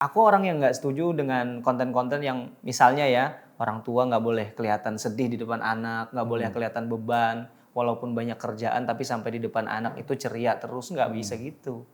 Aku orang yang nggak setuju dengan konten-konten yang misalnya ya, orang tua nggak boleh kelihatan sedih di depan anak, nggak boleh kelihatan beban, walaupun banyak kerjaan tapi sampai di depan anak itu ceria terus, nggak bisa gitu.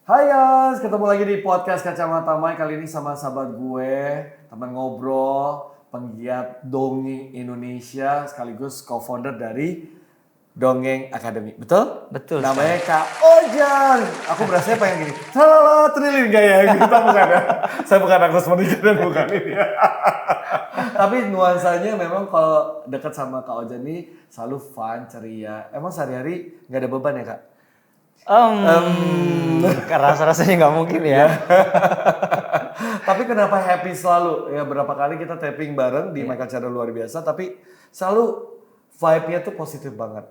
Hai guys, ketemu lagi di podcast Kacamata Mai. Kali ini sama sahabat gue, teman ngobrol, penggiat dongeng Indonesia, sekaligus co-founder dari Dongeng Academy. Betul? Betul. Namanya Kak Ojan. Aku berasanya pengen gini, salala trilin gak ya? Kita bukan ya. Saya bukan akus menikah dan bukan ini ya. Tapi nuansanya memang kalau dekat sama Kak Ojan ini selalu fun, ceria. Emang sehari-hari gak ada beban ya Kak? Rasa-rasanya nggak mungkin ya. Tapi kenapa happy selalu? Ya berapa kali kita tapping bareng di Michael Channel luar biasa, tapi selalu vibe-nya tuh positif banget.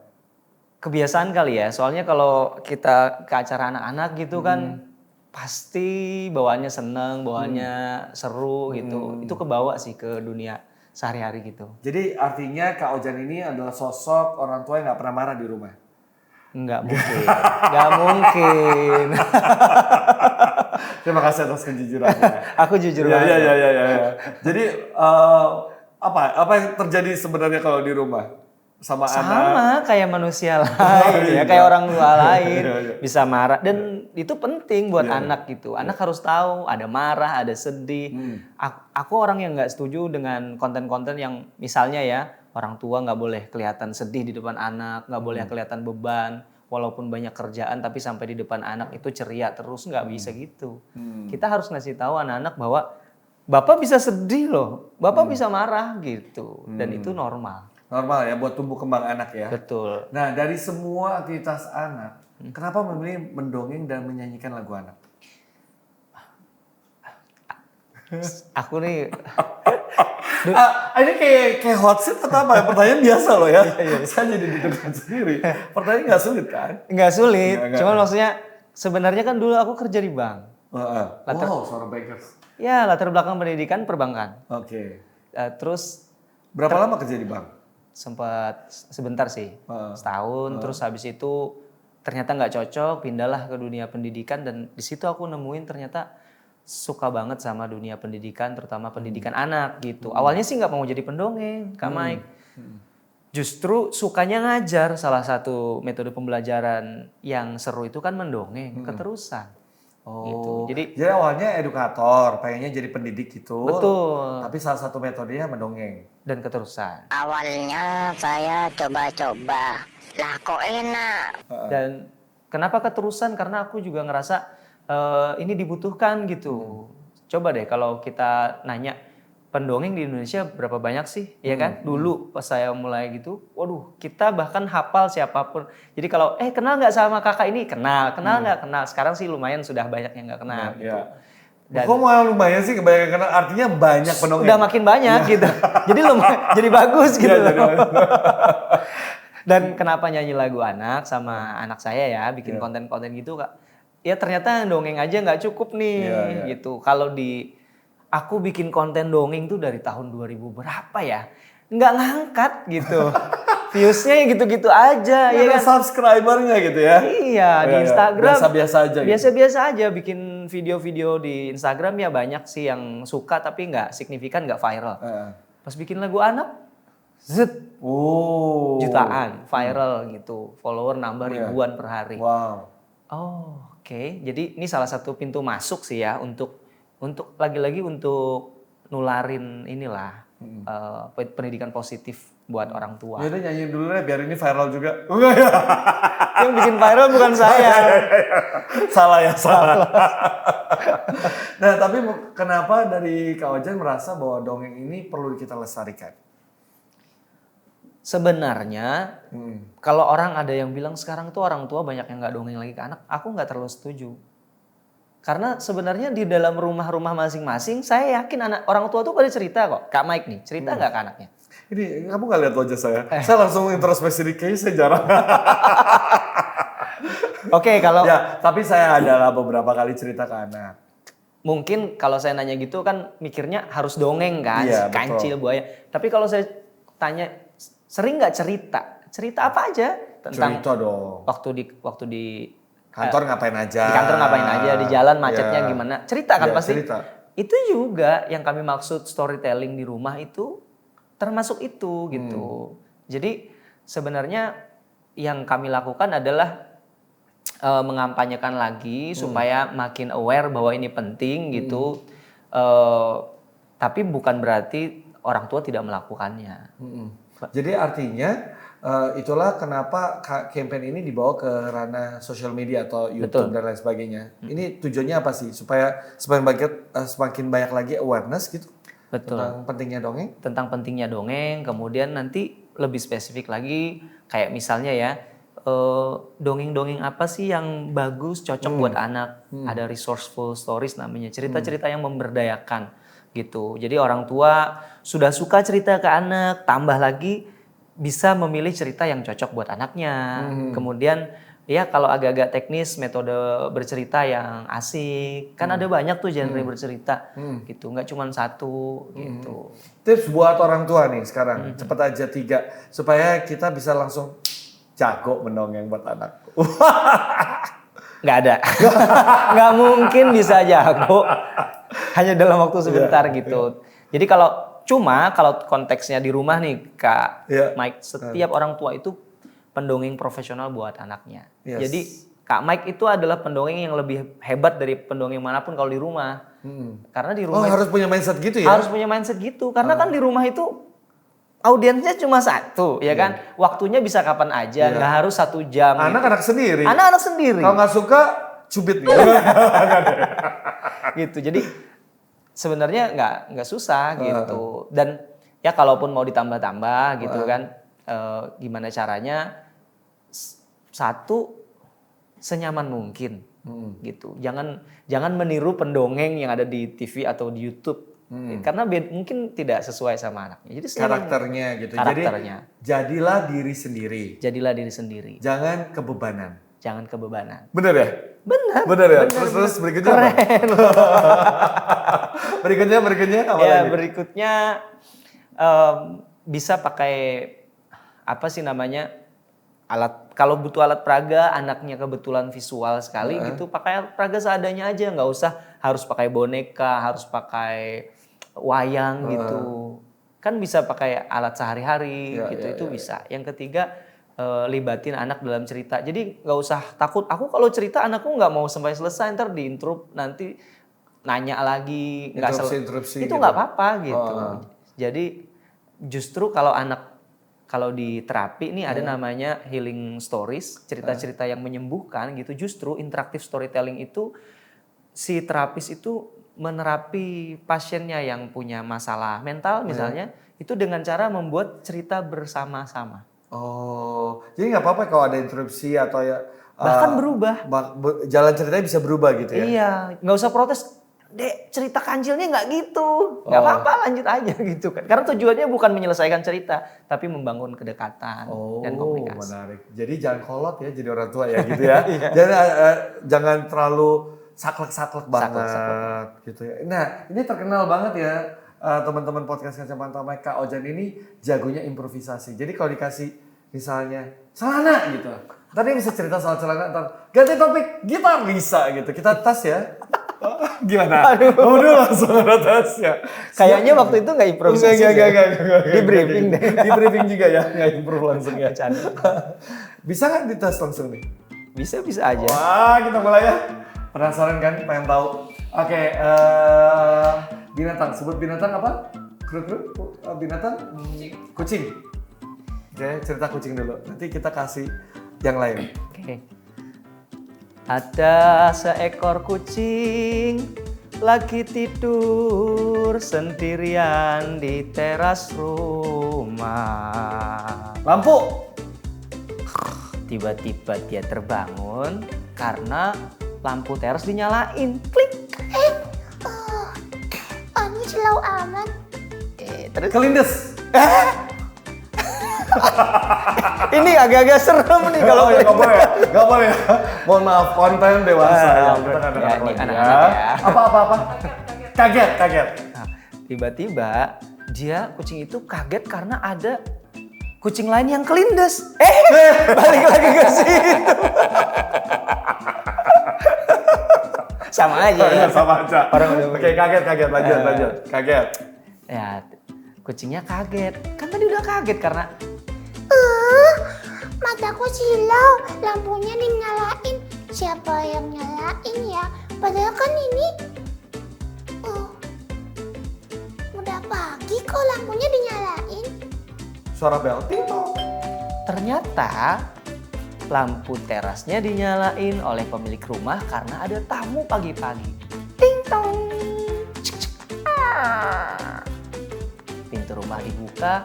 Kebiasaan kali ya, soalnya kalau kita ke acara anak-anak gitu kan, pasti bawaannya seneng, bawaannya seru gitu. Itu kebawa sih ke dunia sehari-hari gitu. Jadi artinya Kak Ojan ini adalah sosok orang tua yang nggak pernah marah di rumah. Nggak mungkin, nggak mungkin. Terima kasih atas kejujurannya. Aku jujur Ya, banget. ya. Jadi apa yang terjadi sebenarnya kalau di rumah sama anak? Sama kayak manusia lain ya, kayak orang tua lain bisa marah dan itu penting buat anak gitu. Anak harus tahu ada marah, ada sedih. Aku orang yang nggak setuju dengan konten-konten yang misalnya ya orang tua nggak boleh kelihatan sedih di depan anak, nggak boleh kelihatan beban, walaupun banyak kerjaan tapi sampai di depan anak itu ceria terus, nggak bisa gitu. Kita harus ngasih tahu anak-anak bahwa bapak bisa sedih loh, bapak bisa marah gitu dan itu normal. Normal ya buat tumbuh kembang anak ya. Betul. Nah, dari semua aktivitas anak, kenapa memilih mendongeng dan menyanyikan lagu anak? Aku nih Ini kayak hot seat atau apa? Pertanyaan biasa loh ya. Saya jadi deg-degan sendiri. Pertanyaan nggak sulit kan? nggak sulit, Nggak. cuman maksudnya sebenarnya kan dulu aku kerja di bank. Wow, seorang bankers. Ya latar belakang pendidikan perbankan. Oke. Terus Berapa lama kerja di bank? sempat sebentar sih, setahun. Terus habis itu ternyata nggak cocok, pindahlah ke dunia pendidikan dan di situ aku nemuin ternyata suka banget sama dunia pendidikan, terutama pendidikan anak gitu. Awalnya sih nggak mau jadi pendongeng, Kak Mike. Justru sukanya ngajar. Salah satu metode pembelajaran yang seru itu kan mendongeng, keterusan. Gitu. Jadi awalnya edukator, pengennya jadi pendidik gitu. Betul. Tapi salah satu metodenya mendongeng. Dan keterusan. Awalnya saya coba-coba, lah kok enak. Dan kenapa keterusan? Karena aku juga ngerasa ini dibutuhkan gitu. Coba deh kalau kita nanya pendongeng di Indonesia berapa banyak sih, ya kan? Dulu pas saya mulai gitu, waduh kita bahkan hafal siapapun. Jadi kalau kenal nggak sama kakak ini? Kenal nggak kenal. Sekarang sih lumayan sudah banyak yang nggak kenal gitu. Dan Kok malah lumayan sih kebanyakan kenal, artinya banyak pendongeng. udah makin banyak gitu. Jadi lumayan, jadi bagus gitu. Dan kenapa nyanyi lagu anak sama anak saya ya, bikin konten-konten gitu Kak. Ya ternyata dongeng aja nggak cukup nih gitu. Kalau aku bikin konten dongeng tuh dari tahun 2000 berapa ya? Nggak ngangkat gitu. Viewsnya gitu-gitu aja. Ya kan? Subscribernya gitu ya. Iya, di Instagram. Biasa-biasa aja gitu. Biasa-biasa aja bikin video-video di Instagram ya banyak sih yang suka tapi nggak signifikan, nggak viral. Pas bikin lagu anak, jutaan viral gitu. Follower nambah ribuan per hari. Wow. Oke. Jadi ini salah satu pintu masuk sih ya untuk lagi-lagi untuk nularin inilah pendidikan positif buat orang tua. Ya udah nyanyiin dulu deh biar ini viral juga. Yang bikin viral bukan saya. Salah. Nah, tapi kenapa dari Kak Ojan merasa bahwa dongeng ini perlu kita lestarikan? Sebenarnya kalau orang ada yang bilang sekarang tuh orang tua banyak yang nggak dongeng lagi ke anak, aku nggak terlalu setuju. Karena sebenarnya di dalam rumah-rumah masing-masing, saya yakin orang tua tuh pada cerita kok. Kak Mike nih, cerita nggak ke anaknya? Ini kamu nggak lihat wajah saya? Saya langsung introspeksi diri, kayaknya saya jarang. Oke, kalau Ya, tapi saya adalah beberapa kali cerita ke anak. mungkin kalau saya nanya gitu kan mikirnya harus dongeng kan, Iya, kancil buaya. Tapi kalau saya tanya sering nggak cerita? Cerita apa aja tentang Cerita dong. waktu di Kantor ngapain aja? Di kantor ngapain aja, di jalan macetnya Iya. gimana? Cerita kan Iya, pasti. cerita. Itu juga yang kami maksud storytelling di rumah itu termasuk itu gitu. Jadi sebenarnya yang kami lakukan adalah mengampanyekan lagi supaya makin aware bahwa ini penting gitu. Tapi bukan berarti orang tua tidak melakukannya. Jadi artinya itulah kenapa campaign ini dibawa ke ranah sosial media atau YouTube dan lain sebagainya. Ini tujuannya apa sih? Supaya semakin banyak lagi awareness gitu. Betul. Tentang pentingnya dongeng. Tentang pentingnya dongeng, kemudian nanti lebih spesifik lagi kayak misalnya ya dongeng-dongeng apa sih yang bagus cocok buat anak. Ada resourceful stories namanya, cerita-cerita yang memberdayakan gitu. Jadi orang tua sudah suka cerita ke anak, tambah lagi bisa memilih cerita yang cocok buat anaknya. Kemudian ya kalau agak-agak teknis metode bercerita yang asik, kan ada banyak tuh genre bercerita gitu, nggak cuma satu gitu. Tips buat orang tua nih sekarang, cepet aja 3 supaya kita bisa langsung jago mendongeng buat anak. Nggak ada, nggak mungkin bisa jago hanya dalam waktu sebentar gitu. Jadi kalau konteksnya di rumah nih Kak Mike, setiap orang tua itu pendongeng profesional buat anaknya. Jadi Kak Mike itu adalah pendongeng yang lebih hebat dari pendongeng manapun kalau di rumah. Karena di rumah harus punya mindset gitu ya? Harus punya mindset gitu. Karena kan di rumah itu audiensnya cuma satu, ya kan? Waktunya bisa kapan aja, nggak harus 1 jam. Anak-anak sendiri. Anak-anak sendiri. Kalau nggak suka, cubit gitu. Gitu. Jadi sebenarnya nggak susah gitu. Dan ya kalaupun mau ditambah-tambah gitu kan, gimana caranya? Satu, senyaman mungkin gitu. Jangan meniru pendongeng yang ada di TV atau di YouTube. Karena mungkin tidak sesuai sama anaknya. Jadi karakternya gitu. Karakternya. Jadi jadilah diri sendiri. Jadilah diri sendiri. Jangan kebebanan. Jangan kebebanan. Bener ya? Bener ya? Terus berikutnya apa? berikutnya apa ya, lagi? Berikutnya bisa pakai apa sih namanya? Kalau butuh alat peraga, anaknya kebetulan visual sekali gitu, pakai alat peraga seadanya aja, nggak usah harus pakai boneka, harus pakai wayang gitu. Kan bisa pakai alat sehari-hari gitu, itu bisa. Yang ketiga, libatin anak dalam cerita. Jadi nggak usah takut, aku kalau cerita anakku nggak mau sampai selesai, ntar diinterrupt, nanti nanya lagi, interupsi itu gitu. nggak apa-apa gitu. Jadi justru kalau di terapi ini ada namanya healing stories, cerita-cerita yang menyembuhkan gitu. Justru interaktif storytelling itu si terapis itu menerapi pasiennya yang punya masalah mental misalnya, itu dengan cara membuat cerita bersama-sama. Oh, jadi nggak apa-apa kalau ada interupsi atau ya bahkan berubah. Jalan ceritanya bisa berubah gitu ya? Iya, nggak usah protes. Dek, cerita kancilnya nggak gitu. Nggak apa-apa, lanjut aja gitu kan. Karena tujuannya bukan menyelesaikan cerita, tapi membangun kedekatan dan komunikasi. Menarik. Jadi jangan kolot ya jadi orang tua ya gitu ya. Jangan terlalu saklek-saklek banget gitu ya. Nah, ini terkenal banget ya teman-teman podcast Kacamata Mike, Kak Ojan ini jagonya improvisasi. Jadi kalau dikasih misalnya celana gitu. Tadi bisa cerita soal celana, ntar ganti topik gitar bisa gitu. Kita tas ya. Gimana? Udah langsung ada tasnya. Kayaknya waktu itu nggak improvisasi. Enggak. Di briefing deh. Di briefing juga ya, nggak improve langsung ya. Canda. Bisa nggak dites langsung nih? Bisa aja. Wah, kita mulai ya. Penasaran kan? Pengen tahu. Oke, binatang. Sebut binatang apa? Kru? Binatang? Kucing. Oke, cerita kucing dulu. Nanti kita kasih yang lain. Oke. Ada seekor kucing lagi tidur sendirian di teras rumah. Lampu. Tiba-tiba dia terbangun karena lampu teras dinyalain. Klik. Anu slow amat. Terus Kelindes. Ini agak-agak serem nih kalau ya, nggak boleh ya, nggak boleh ya. Mohon maaf, konten dewasa ya. Kita kan Ya, ini anak-anak anak-anak ya. Apa? Kaget. Nah, tiba-tiba dia kucing itu kaget karena ada kucing lain yang kelindes. Balik lagi ke situ. Sama aja. Ya, sama aja. Orang udah Oke, kaget. Lanjut. Kaget. Ya, kucingnya kaget. Kan tadi udah kaget karena Mataku silau, lampunya dinyalain. Siapa yang nyalain ya? Padahal kan ini udah pagi kok lampunya dinyalain. Suara bel. Ting tong. ternyata lampu terasnya dinyalain oleh pemilik rumah karena ada tamu pagi-pagi. Ting tong. Cek, cek. Pintu rumah dibuka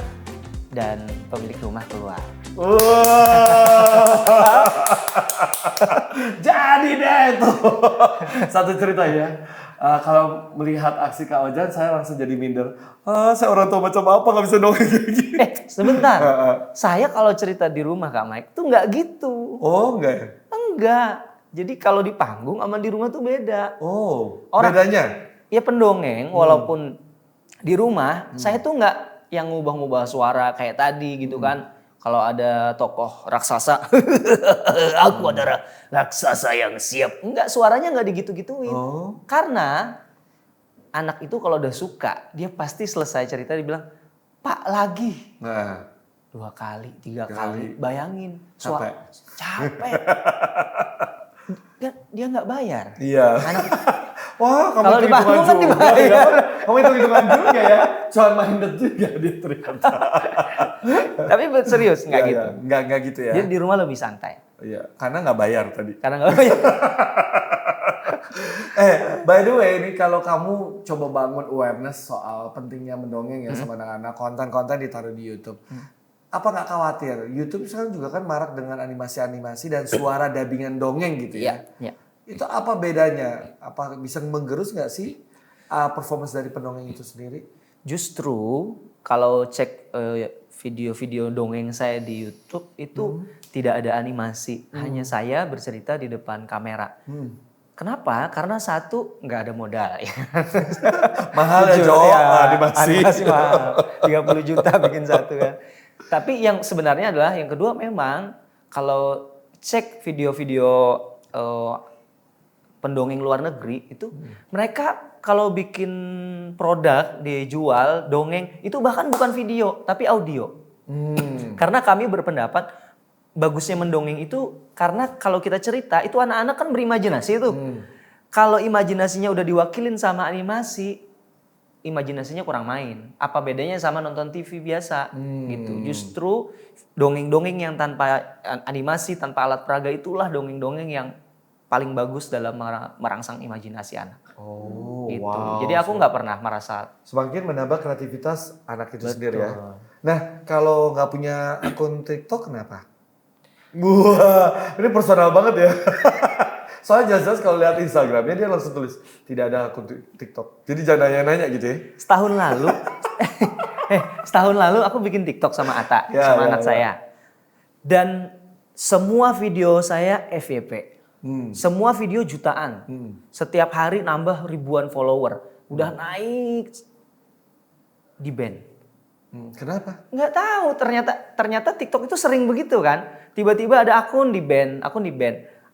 dan pemilik rumah keluar. Jadi deh tuh. Satu cerita ya. Kalau melihat aksi Kak Ojan, saya langsung jadi minder. Saya orang tua macam apa nggak bisa dongeng kayak gini. Sebentar. Saya kalau cerita di rumah Kak Mike tuh nggak gitu. Oh enggak ya? Enggak. Jadi kalau di panggung sama di rumah tuh beda. Oh, Orang- bedanya? Ya pendongeng walaupun di rumah saya tuh nggak yang ngubah-ngubah suara kayak tadi gitu kan. Kalau ada tokoh raksasa, aku adalah raksasa yang siap. Enggak, suaranya nggak digitu-gituin. Oh. Karena anak itu kalau udah suka, dia pasti selesai cerita dibilang, Pak lagi. Nah, 2 kali, 3 Kali. kali. Bayangin. Capek. Capek. Dia nggak bayar. iya. Anak Wah, kamu Kalau di hitung-hitungan panggung kan juga dibayar. ya. Kamu hitung-hitungan juga ya. Cuan minded juga dia ternyata. Tapi serius nggak Iya, gitu. iya. Nggak gitu ya. Dia di rumah lebih santai. Iya, karena nggak bayar tadi. Karena nggak bayar. By the way, ini kalau kamu coba bangun awareness soal pentingnya mendongeng ya sama anak-anak, konten-konten ditaruh di YouTube. Apa nggak khawatir? YouTube sekarang juga kan marak dengan animasi-animasi dan suara dubbingan dongeng gitu ya. Iya. Itu apa bedanya? Apa bisa menggerus nggak sih performance dari pendongeng itu sendiri? Justru kalau cek video-video dongeng saya di YouTube itu tidak ada animasi, hanya saya bercerita di depan kamera. Kenapa? Karena satu nggak ada modal. Mahal ya, Jujur, Jo, ya, animasi. animasi mahal, 30 juta bikin satu kan. Tapi yang sebenarnya adalah yang kedua memang kalau cek video-video pendongeng luar negeri itu mereka kalau bikin produk dijual dongeng itu bahkan bukan video tapi audio. Karena kami berpendapat bagusnya mendongeng itu karena kalau kita cerita itu anak-anak kan berimajinasi itu. Kalau imajinasinya udah diwakilin sama animasi, imajinasinya kurang main. Apa bedanya sama nonton TV biasa gitu. Justru dongeng-dongeng yang tanpa animasi, tanpa alat peraga itulah dongeng-dongeng yang paling bagus dalam merangsang imajinasi anak. Oh, Gitu. wow. Jadi aku nggak pernah merasa Semakin menambah kreativitas anak itu sendiri ya. Nah, kalau nggak punya akun TikTok kenapa? Wah, ini personal banget ya. Soalnya jelas-jelas kalau lihat Instagramnya dia langsung tulis tidak ada akun TikTok. Jadi jangan nanya-nanya gitu ya. setahun lalu setahun lalu aku bikin TikTok sama Ata sama anak saya. Dan semua video saya FYP. Semua video jutaan. Setiap hari nambah ribuan follower. Udah naik di ban. Kenapa? Nggak tahu, ternyata TikTok itu sering begitu kan. Tiba-tiba ada akun di ban.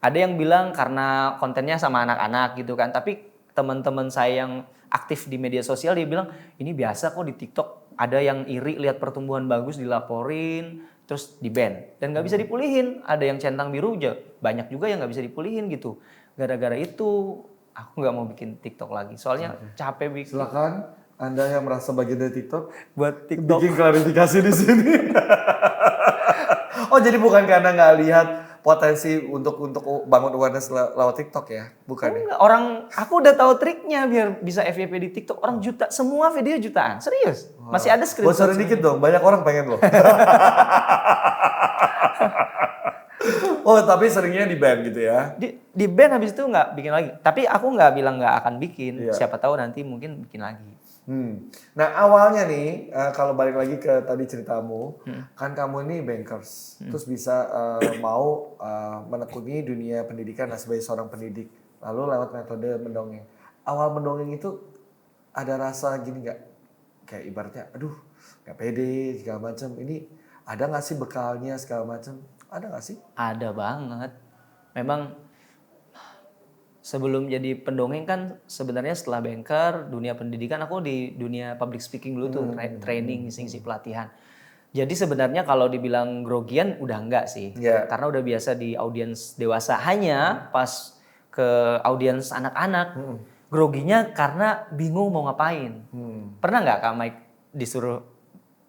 Ada yang bilang karena kontennya sama anak-anak gitu kan. Tapi teman-teman saya yang aktif di media sosial dia bilang ini biasa kok di TikTok. Ada yang iri lihat pertumbuhan bagus dilaporin terus di ban dan nggak bisa dipulihin. Ada yang centang biru aja banyak juga yang nggak bisa dipulihin gitu. Gara-gara itu aku nggak mau bikin TikTok lagi. Soalnya capek bikin Silakan Anda yang merasa bagian dari TikTok buat TikTok. bikin klarifikasi di sini. Oh, jadi bukan karena nggak lihat potensi untuk bangun awareness lewat TikTok ya? Bukan ya? Enggak, aku udah tahu triknya biar bisa FYP di TikTok. Orang semua video jutaan. Serius. Masih ada screenshot. Bocorin dikit dong, banyak orang pengen loh. Oh, tapi seringnya di ban gitu ya? Di band habis itu nggak bikin lagi. Tapi aku nggak bilang nggak akan bikin. Iya. Siapa tahu nanti mungkin bikin lagi. Nah awalnya nih, kalau balik lagi ke tadi ceritamu, kan kamu ini bankers, terus bisa mau menekuni dunia pendidikan sebagai seorang pendidik, lalu lewat metode mendongeng. Awal mendongeng itu ada rasa gini nggak? Kayak ibaratnya, aduh nggak pede segala macam. Ini ada nggak sih bekalnya segala macam? Ada nggak sih? Ada banget. Memang sebelum jadi pendongeng kan sebenarnya setelah banker, dunia pendidikan aku di dunia public speaking dulu tuh, training, ngisi pelatihan. Jadi sebenarnya kalau dibilang grogian udah enggak sih. Yeah. Karena udah biasa di audiens dewasa. Hanya pas ke audiens anak-anak, groginya karena bingung mau ngapain. Pernah nggak Kak Mike disuruh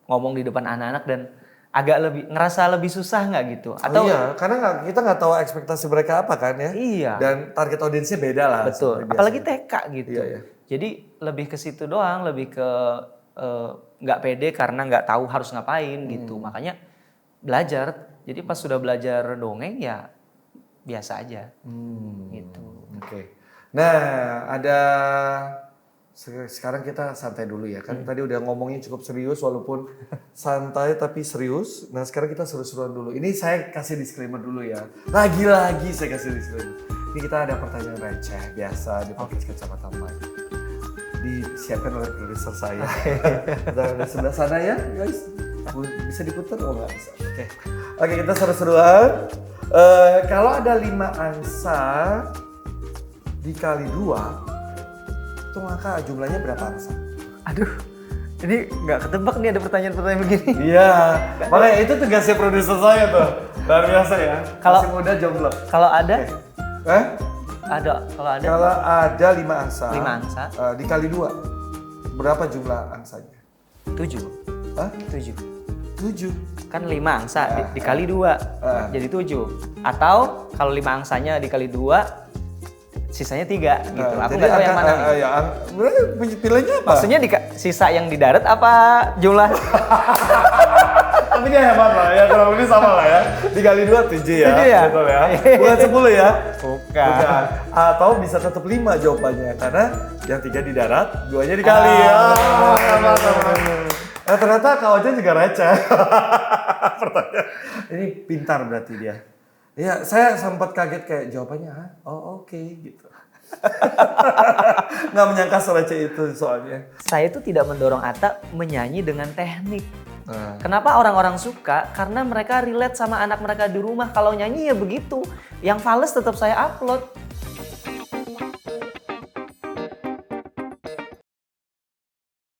ngomong di depan anak-anak dan agak ngerasa lebih susah nggak gitu? Atau iya, karena kita nggak tahu ekspektasi mereka apa kan ya. Iya. Dan target audiensnya beda lah. Betul. Apalagi TK gitu. Iya. Jadi lebih ke situ doang, lebih ke nggak pede karena nggak tahu harus ngapain gitu. Makanya belajar. Jadi pas sudah belajar dongeng ya biasa aja. Gitu. Oke. Nah, sekarang kita santai dulu ya. Kan tadi udah ngomongin cukup serius walaupun santai tapi serius. Nah, sekarang kita seru-seruan dulu. Ini saya kasih disclaimer dulu ya. Lagi-lagi saya kasih disclaimer. Ini kita ada pertanyaan receh biasa di podcast Kacamata Mike. Disiapkan oleh produser saya. Dan di sebelah sana ya, guys. Bisa diputar? Oh nggak bisa. Oke, kita seru-seruan. Kalau ada 5 angsa dikali 2, itu maka jumlahnya berapa angsa? Aduh, ini nggak ketebak nih ada pertanyaan-pertanyaan begini. Iya, makanya itu tugasnya produser saya tuh. Luar biasa ya. Kalau- Masih muda jomblo. Kalau ada, kalau ada Kalau ada 5 angsa. 5 angsa. Dikali 2. Berapa jumlah angsanya? 7. Hah? 7. 7. Kan 5 angsa dikali 2 jadi 7. Atau kalau 5 angsanya dikali 2 sisanya 3 gitu. Aku nggak tahu yang mana nih. Berarti pilihnya apa? Maksudnya sisa yang di darat apa jumlah? Tapi dia hebat lah ya, kalau ini sama lah ya. Dikali 2, 7 ya. 7 ya? Betul ya. Bukan 10 ya? Bukan. Bukan. Atau bisa tetap 5 jawabannya. Karena yang 3 di darat, 2-nya dikali. Nah, ternyata Kak Ojan juga receh. Pertanyaan. Ini pintar berarti dia. Ya, saya sempat kaget kayak jawabannya, "Hah? Oh oke," gitu. Nggak menyangka sereceh itu soalnya. Saya itu tidak mendorong Atta menyanyi dengan teknik. Kenapa orang-orang suka? Karena mereka relate sama anak mereka di rumah. Kalau nyanyi ya begitu. Yang fales tetap saya upload.